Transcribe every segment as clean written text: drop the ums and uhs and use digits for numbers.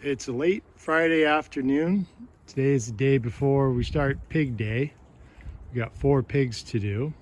It's a late Friday afternoon. Today is the day before we start pig day. We got 4 pigs to do.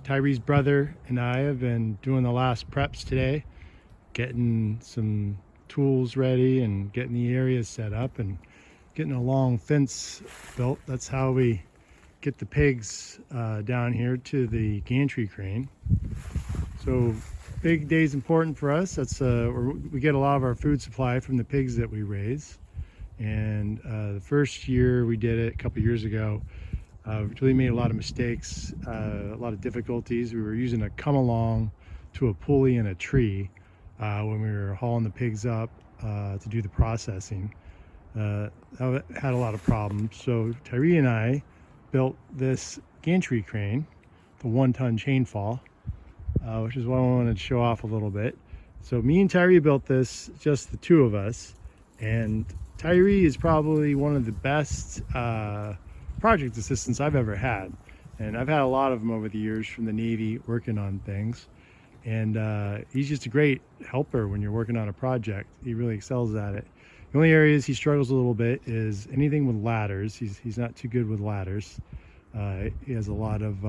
Tyree's brother and I have been doing the last preps today, getting some tools ready and getting the area set up and getting a long fence built. That's how we get the pigs down here to the gantry crane. So pig day is important for us. That's we get a lot of our food supply from the pigs that we raise. And the first year we did it a couple years ago, we really made a lot of mistakes, a lot of difficulties. We were using a come along to a pulley and a tree when we were hauling the pigs up to do the processing. That had a lot of problems. So Tyree and I built this gantry crane, the 1-ton chain fall, which is what I wanted to show off a little bit. So me and Tyree built this, just the two of us, and Tyree is probably one of the best project assistants I've ever had. And I've had a lot of them over the years from the Navy working on things. And he's just a great helper when you're working on a project. He really excels at it. The only areas he struggles a little bit is anything with ladders. He's not too good with ladders. He has a lot of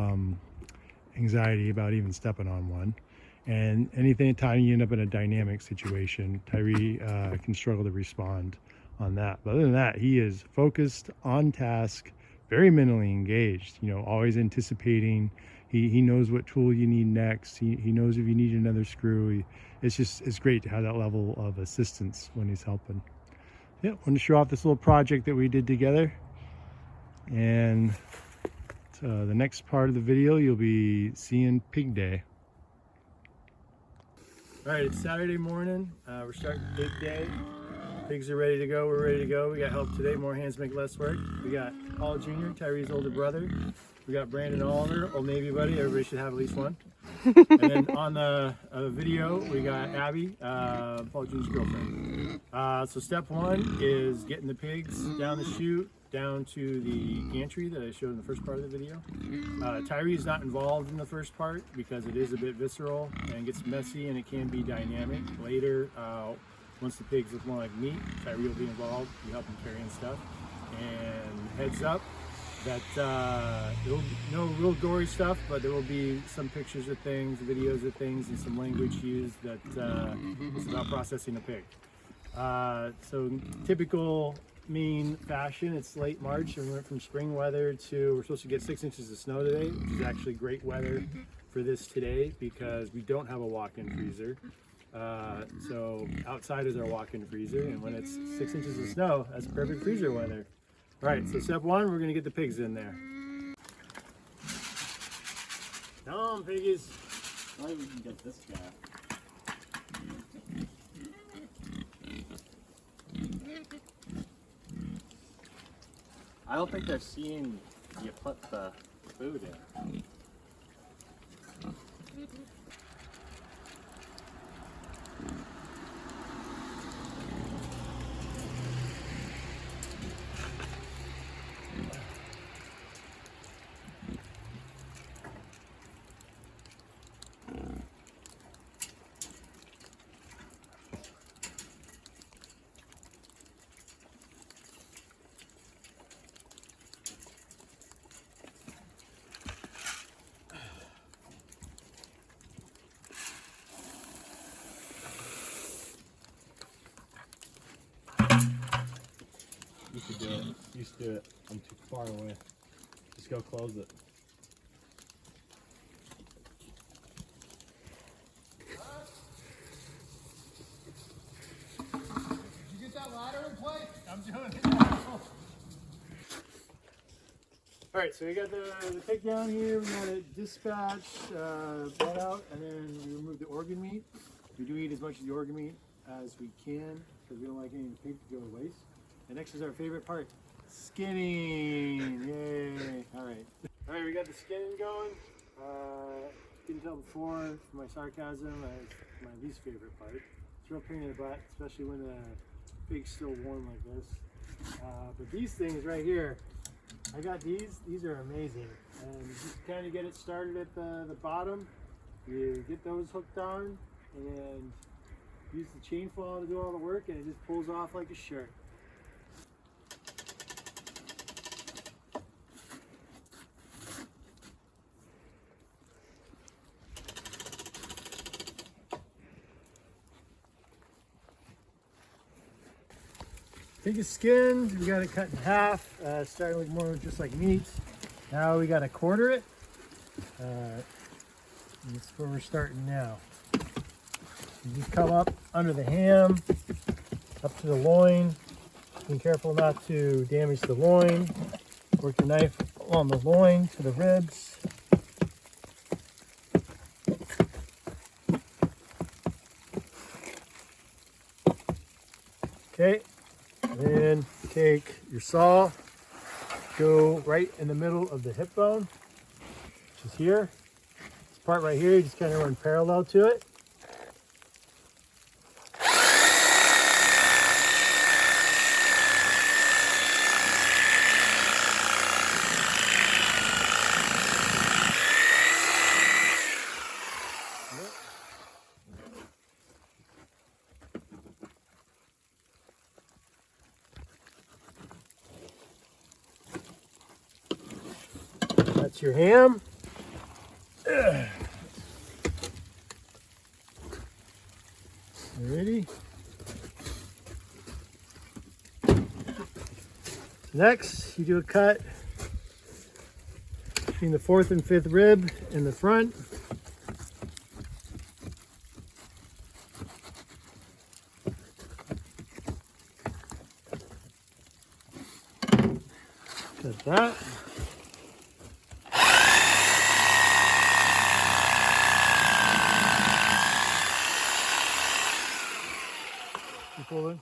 anxiety about even stepping on one. And anytime you end up in a dynamic situation, Tyree can struggle to respond on that. But other than that, he is focused, on task, very mentally engaged, always anticipating. He knows what tool you need next. He knows if you need another screw. It's great to have that level of assistance when he's helping. Yeah, I want to show off this little project that we did together. And the next part of the video, you'll be seeing pig day. All right, it's Saturday morning. We're starting pig day. Pigs are ready to go. We're ready to go. We got help today. More hands make less work. We got Paul Jr., Tyree's older brother. We got Brandon Oliver, Old Navy buddy. Everybody should have at least one. And then on the video, we got Abby, Paul Jr.'s girlfriend. So step one is getting the pigs down the chute, down to the gantry that I showed in the first part of the video. Tyree is not involved in the first part because it is a bit visceral and gets messy and it can be dynamic. Later, once the pigs look more like meat, Tyree will be involved. We help him carrying stuff. And heads up that there will be no real gory stuff, but there will be some pictures of things, videos of things, and some language used that is about processing a pig. So typical Maine fashion, it's late March and we went from spring weather to, we're supposed to get 6 inches of snow today, which is actually great weather for this today because we don't have a walk-in freezer. So outside is our walk-in freezer, and when it's 6 inches of snow, that's perfect freezer weather. All right, so step one, we're gonna get the pigs in there. Come on, piggies. I think we can get this guy. I don't think they're seeing you put the food in. You should do it. You should do it. I'm too far away. Just go close it. Did you get that ladder in place? I'm doing it now. All right, so we got the pig down here. We got it dispatched, brought out, and then we remove the organ meat. We do eat as much of the organ meat as we can because we don't like any of the pig to go to waste. And next is our favorite part, skinning. Yay! All right, we got the skinning going. You can tell before from my sarcasm, it's my least favorite part. It's a real pain in the butt, especially when the pig's still warm like this. But these things right here, I got these. These are amazing. And you just kind of get it started at the bottom. You get those hooked on, and Use the chain fall to do all the work, and it just pulls off like a shirt. Pig is skinned. We got it cut in half, starting with more just like meat. Now we got to quarter it. And that's where we're starting now. You just come up under the ham, up to the loin. Be careful not to damage the loin. Work your knife along the loin to the ribs. Okay, then take your saw, go right in the middle of the hip bone, which is here. This part right here, you just kind of run parallel to it. That's your ham. Ready? Next, you do a cut between the 4th and 5th rib in the front. Cut that. Keep pulling.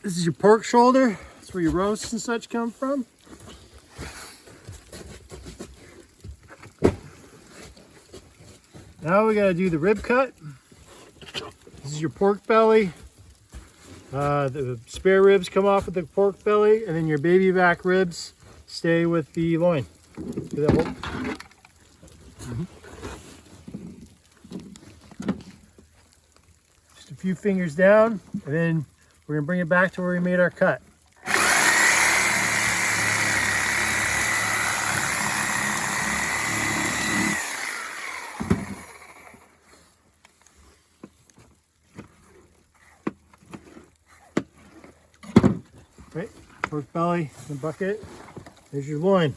This is your pork shoulder. That's where your roasts and such come from. Now we gotta do the rib cut. This is your pork belly. The spare ribs come off with the pork belly, and then your baby back ribs stay with the loin. Do that one. Just a few fingers down, and then we're gonna bring it back to where we made our cut. Right, pork belly, the bucket. There's your loin.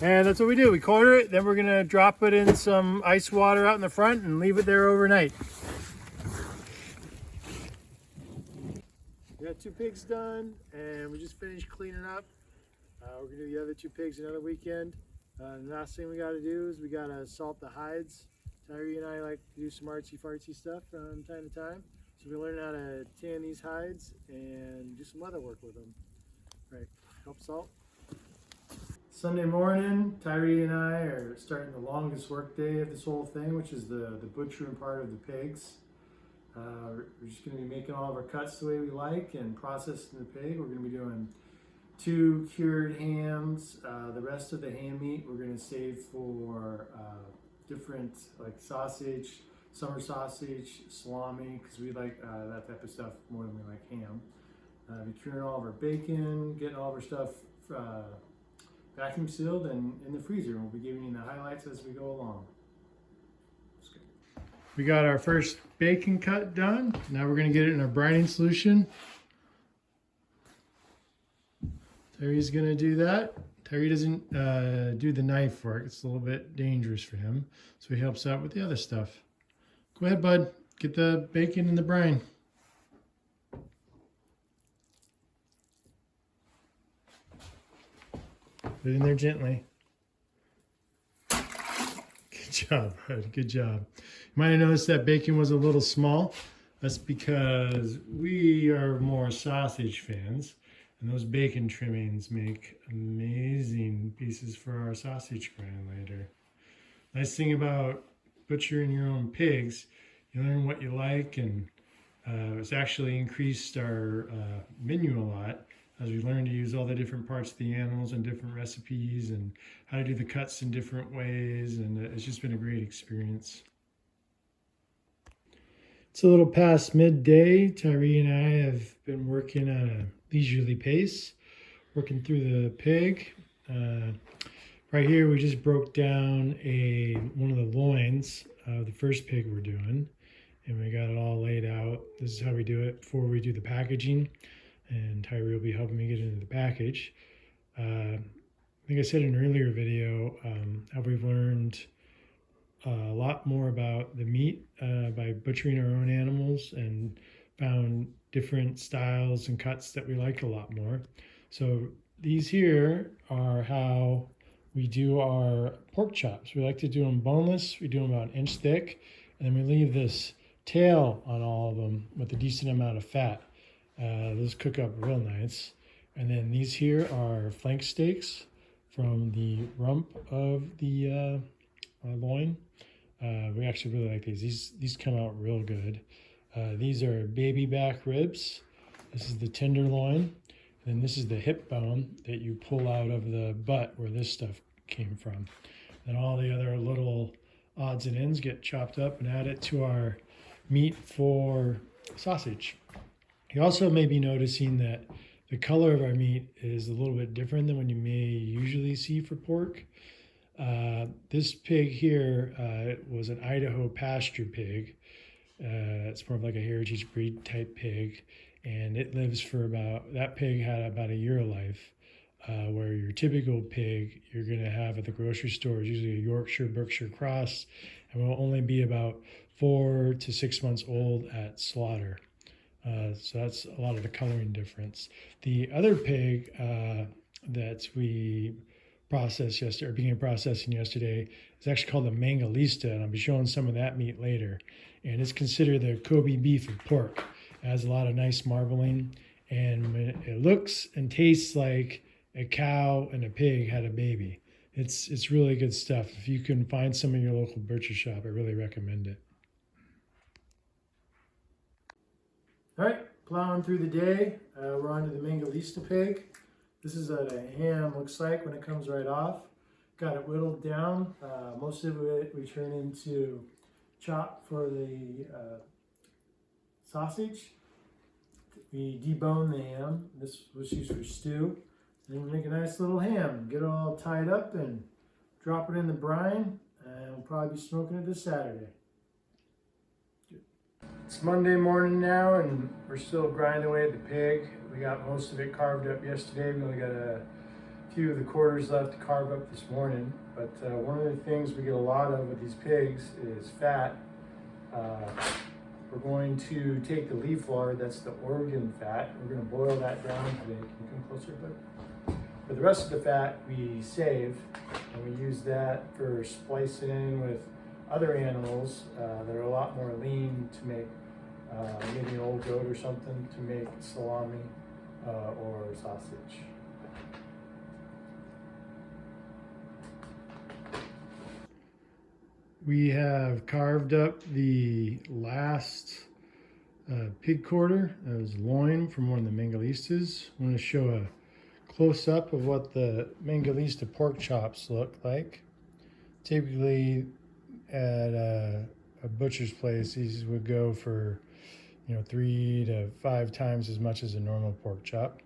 And that's what we do. We quarter it, then we're gonna drop it in some ice water out in the front and leave it there overnight. We got 2 pigs done, and we just finished cleaning up. We're gonna do the other 2 pigs another weekend. The last thing we gotta do is we gotta salt the hides. Tyree and I like to do some artsy-fartsy stuff from time to time. So we learn how to tan these hides and do some leather work with them. Right, help salt. Sunday morning, Tyree and I are starting the longest work day of this whole thing, which is the butchering part of the pigs. We're just going to be making all of our cuts the way we like and processing the pig. We're going to be doing 2 cured hams. The rest of the ham meat we're going to save for different, like sausage, summer sausage, salami, because we like that type of stuff more than we like ham. Be curing all of our bacon, getting all of our stuff vacuum sealed and in the freezer. We'll be giving you the highlights as we go along. We got our first bacon cut done. Now we're going to get it in our brining solution. Terry's going to do that. Terry doesn't do the knife work. It's a little bit dangerous for him. So he helps out with the other stuff. Go ahead, bud. Get the bacon in the brine. Put it in there gently. Good job, bud. Good job. You might have noticed that bacon was a little small. That's because we are more sausage fans. And those bacon trimmings make amazing pieces for our sausage grind later. Nice thing about butchering your own pigs, you learn what you like, and it's actually increased our menu a lot as we learn to use all the different parts of the animals and different recipes and how to do the cuts in different ways, and it's just been a great experience. It's a little past midday. Tyree and I have been working at a leisurely pace, working through the pig. Right here, we just broke down one of the loins of the first pig we're doing, and we got it all laid out. This is how we do it before we do the packaging, and Tyree will be helping me get into the package. I think I said in an earlier video how we've learned a lot more about the meat by butchering our own animals and found different styles and cuts that we like a lot more. So these here are how we do our pork chops. We like to do them boneless. We do them about an inch thick, and then we leave this tail on all of them with a decent amount of fat. Those cook up real nice. And then these here are flank steaks from the rump of the loin. We actually really like these. These come out real good. These are baby back ribs. This is the tenderloin. And this is the hip bone that you pull out of the butt where this stuff came from. And all the other little odds and ends get chopped up and added to our meat for sausage. You also may be noticing that the color of our meat is a little bit different than what you may usually see for pork. This pig here was an Idaho pasture pig. It's more of like a heritage breed type pig. And it lives for that pig had about a year of life, where your typical pig you're going to have at the grocery store is usually a Yorkshire Berkshire cross, and will only be about 4 to 6 months old at slaughter. So that's a lot of the coloring difference. The other pig that we processed yesterday, or began processing yesterday, is actually called the Mangalitsa, and I'll be showing some of that meat later. And it's considered the Kobe beef of pork. It has a lot of nice marbling, and it looks and tastes like a cow and a pig had a baby. It's really good stuff. If you can find some in your local butcher shop, I really recommend it. All right, plowing through the day. We're on to the Mangalitsa pig. This is what a ham looks like when it comes right off. Got it whittled down. Most of it we turn into chop for the sausage. We debone the ham. This was used for stew. And we make a nice little ham. Get it all tied up and drop it in the brine. And we'll probably be smoking it this Saturday. It's Monday morning now, and we're still grinding away at the pig. We got most of it carved up yesterday. We only got a few of the quarters left to carve up this morning. But one of the things we get a lot of with these pigs is fat. We're going to take the leaf lard, that's the organ fat. We're going to boil that down today. Can you come closer, bud? But the rest of the fat we save, and we use that for splicing in with other animals that are a lot more lean to make maybe an old goat or something to make salami or sausage. We have carved up the last pig quarter. That was loin from one of the Mangalistas. I want to show a close-up of what the Mangalitsa pork chops look like. Typically at a butcher's place, these would go for 3 to 5 times as much as a normal pork chop.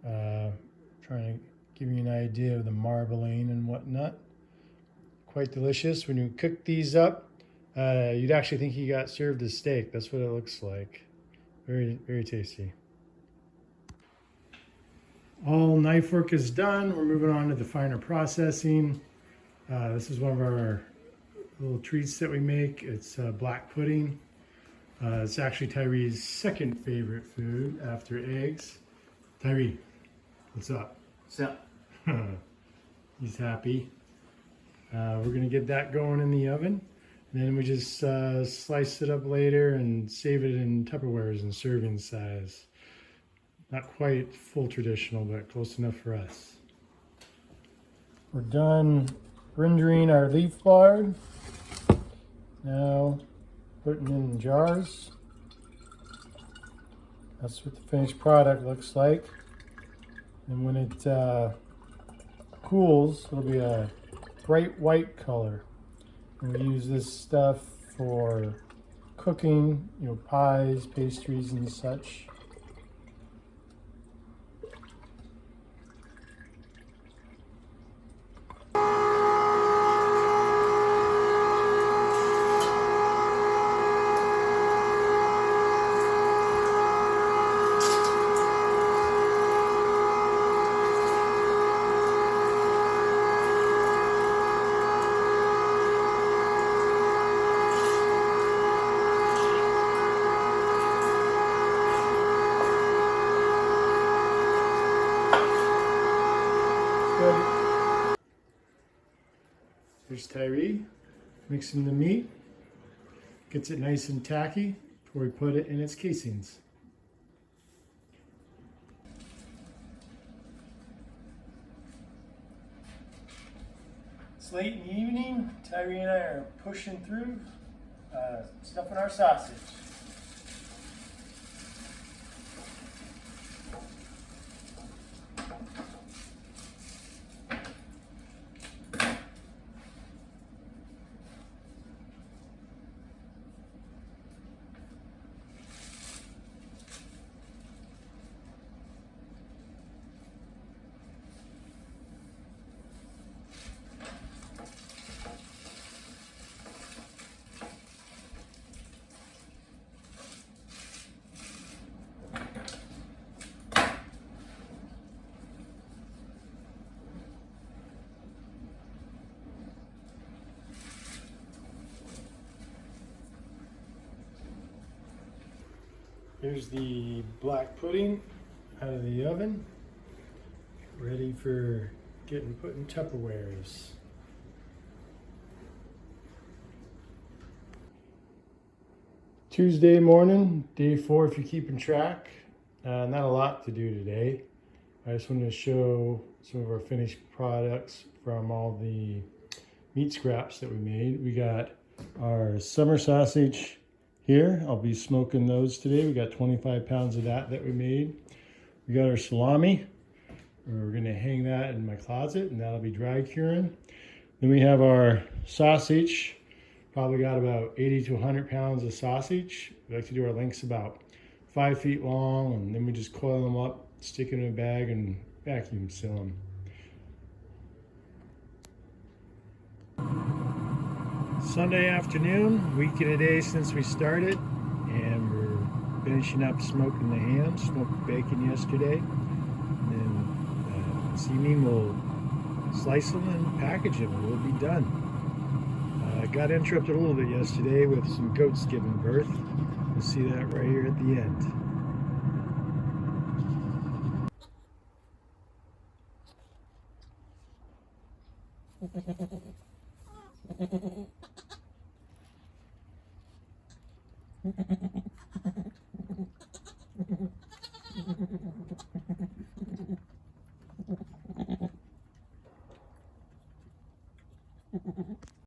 Trying to give you an idea of the marbling and whatnot. Quite delicious. When you cook these up, you'd actually think you got served a steak. That's what it looks like. Very, very tasty. All knife work is done. We're moving on to the finer processing. This is one of our little treats that we make. It's black pudding. It's actually Tyree's second favorite food after eggs. Tyree, what's up? What's up? He's happy. We're gonna get that going in the oven. And then we just slice it up later and save it in Tupperwares and serving size. Not quite full traditional, but close enough for us. We're done rendering our leaf lard. Now putting in jars. That's what the finished product looks like. And when it cools, it'll be a bright white color. And we use this stuff for cooking, pies, pastries, and such. Good. Here's Tyree mixing the meat. Gets it nice and tacky before we put it in its casings. It's late in the evening. Tyree and I are pushing through, stuffing our sausage. Here's the black pudding out of the oven, ready for getting put in Tupperwares. Tuesday morning, day 4 if you're keeping track. Not a lot to do today. I just wanted to show some of our finished products from all the meat scraps that we made. We got our summer sausage here. I'll be smoking those today. We got 25 pounds of that we made. We got our salami. We're gonna hang that in my closet and that'll be dry curing. Then we have our sausage. Probably got about 80 to 100 pounds of sausage. We like to do our links about 5 feet long, and then we just coil them up, stick them in a bag, and vacuum seal them. Sunday afternoon, week and a day since we started, and we're finishing up smoking the ham. Smoked bacon yesterday, and then this evening we'll slice them and package them, and we'll be done. I got interrupted a little bit yesterday with some goats giving birth. You'll see that right here at the end.